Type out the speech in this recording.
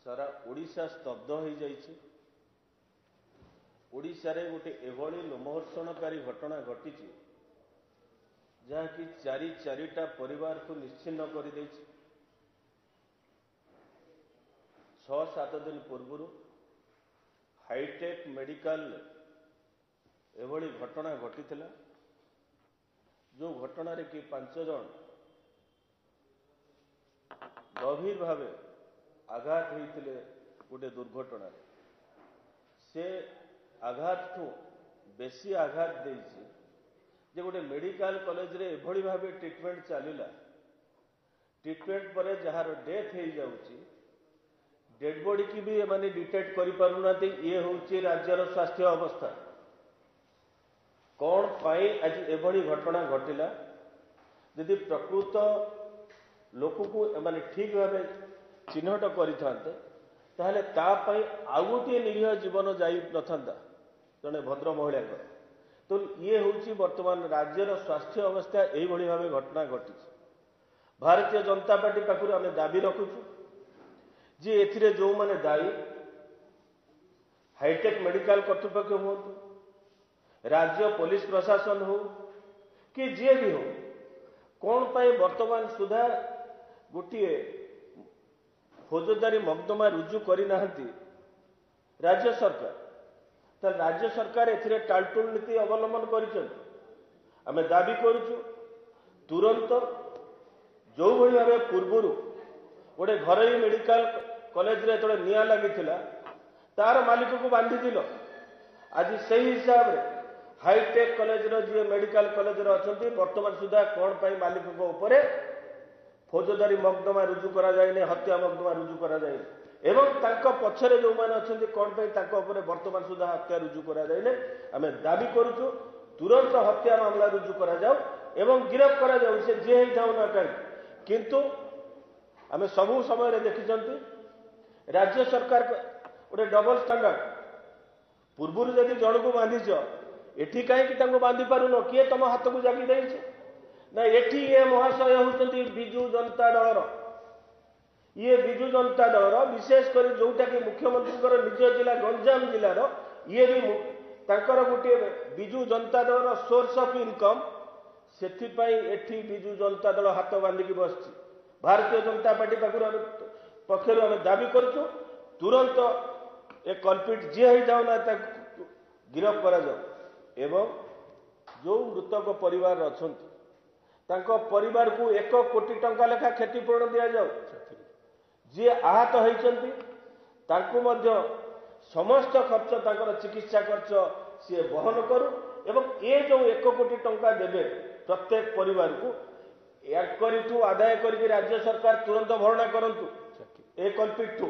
सारा ओडिशा स्तब्ध हो जाइए। ओडिशारे गोटे एभली लोमहर्षणकारी घटना घटी जहाँकि चारिटा परिवार को निश्चिन्न कर दे। 6-7 दिन पूर्व हाईटेक मेडिकल एभली घटना घटी जो घटना कि 5 जन गभीर भाव आघात होते गोटे दुर्घटना से आघात ठू बेसी आघात देइछि जे गोटे मेडिकल कॉलेज रे एभली भाव ट्रीटमेंट चलिला। ट्रीटमेंट पर जार डेथ हो जाउछि डेड बॉडी की भी माने डिटेक्ट करि पारुना। ये होउछि राज्यर स्वास्थ्य अवस्था कौन पाई आज एभली घटना घटिला। यदि प्रकृत लोक को माने ठीक भाव चिन्हट करिथांते ताहले तापाई आउ गोटे निरीह जीवन जाई नथंदा जने भद्र महिला। तो ये होउछि वर्तमान राज्यर स्वास्थ्य अवस्था यही भाव घटना घटी। भारतीय जनता पार्टी पाखु आम दाबी रखुचु जे एथिरे जो माने दायी हाईटेक मेडिकल कर्तृपक्ष हो, राज्य पुलिस प्रशासन हो कि जी भी हो, कौन पाई वर्तमान सुधा गोटे फौजदारी मकदमा रुजु करना राज्य सरकार। तो राज्य सरकार एथिरे टालटुल नीति अवलंबन कर आम दाबी करुचु तुरंत जो भाई भाव पूर्वर गोटे घरोई मेडिकल कॉलेज रे जो निया लगी तार मालिक को बांधी दिल। आज से हिसाब रे हाईटेक कॉलेज जी मेडिकल कॉलेज अच्छा बर्तमान सुधा कौन पाई मालिक उपरे फौजदारी मकदमा रुजु करा जाए, हत्या मकदमा रुजु करा जाए एवं तांको पछरे जो माने अछंती कौन पाई तांको उपरे वर्तमान सुधा हत्या रुजु करा जाए। आमे दाबी करूछु तुरंत हत्या मामला रुजु करा जाऊ एवं गिरफ्त करा जाऊ से जे ही थाउ ना कहीं। किंतु आमे सबु समय रे देखिचंती राज्य सरकार गोटे डबल स्टैंडर्ड पूर्व जदि जन को बांधीच एठी कहीं बांधी पारुन किए तुम हाथ को जागी देइछ ना। एठी ये महाशय होती विजु जनता दलर ये विजु जनता दलर विशेष कर जोटा कि मुख्यमंत्री निज जिला गंजाम जिलार ये भी तांकर गोटे विजु जनता दलर सोर्स ऑफ इनकम से एठी विजु जनता दल हाथ बांधिकी बसची। भारतीय जनता पार्टी पक्षर आम दाबी करुचु तुरंत एक कल्पिट जी ही जाऊना गिरफ्त करा जाऊ एवं जो मृतक परिवार अछंती तांको परिवार को 1 कोटी टंका लेखा क्षतिपूरण दिया जाऊ। जी आहत होइचंती तांको मध्य समस्त खर्च तांकर चिकित्सा खर्च सी बहन करू एवं ये जो 1 कोटी टंका देवे प्रत्येक परिवार को एरिठू आदाय करके राज्य सरकार तुरंत भरणा करंतु ए कल्पिट